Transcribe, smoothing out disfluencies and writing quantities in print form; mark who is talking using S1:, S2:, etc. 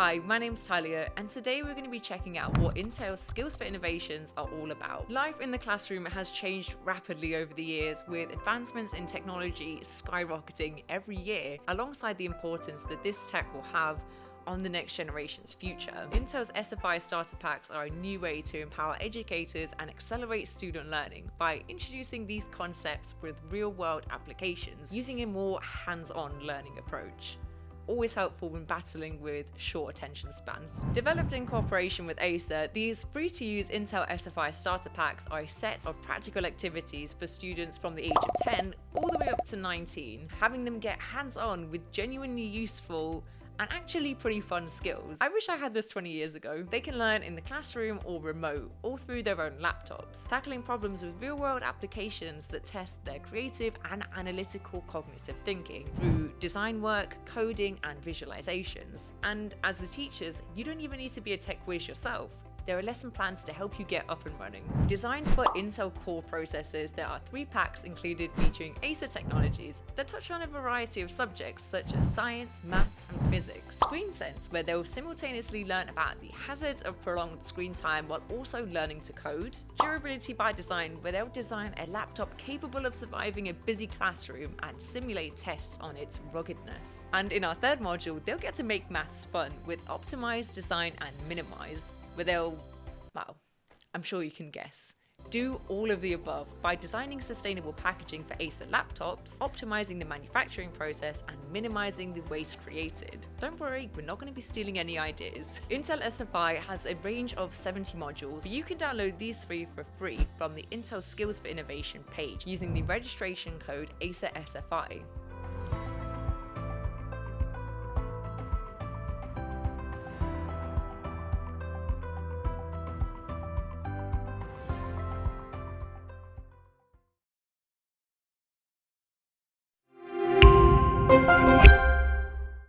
S1: Hi, my name's Talia, and today we're going to be checking out what Intel's Skills for Innovations are all about. Life in the classroom has changed rapidly over the years, with advancements in technology skyrocketing every year, alongside the importance that this tech will have on the next generation's future. Intel's SFI Starter Packs are a new way to empower educators and accelerate student learning by introducing these concepts with real-world applications using a more hands-on learning approach. Always helpful when battling with short attention spans. Developed in cooperation with Acer, these free-to-use Intel SFI Starter Packs are a set of practical activities for students from the age of 10 all the way up to 19, having them get hands-on with genuinely useful and actually pretty fun skills. I wish I had this 20 years ago. They can learn in the classroom or remote, or through their own laptops, tackling problems with real-world applications that test their creative and analytical cognitive thinking through design work, coding, and visualizations. And as the teachers, you don't even need to be a tech whiz yourself. There are lesson plans to help you get up and running. Designed for Intel Core processors, there are 3 packs included featuring Acer technologies that touch on a variety of subjects such as science, maths, and physics. Screen Sense, where they'll simultaneously learn about the hazards of prolonged screen time while also learning to code. Durability by Design, where they'll design a laptop capable of surviving a busy classroom and simulate tests on its ruggedness. And in our third module, they'll get to make maths fun with Optimize, Design, and Minimize, where they'll, well, I'm sure you can guess, do all of the above by designing sustainable packaging for Acer laptops, optimizing the manufacturing process, and minimizing the waste created. Don't worry, we're not going to be stealing any ideas. Intel SFI has a range of 70 modules. You can download these 3 for free from the Intel Skills for Innovation page using the registration code AcerSFI.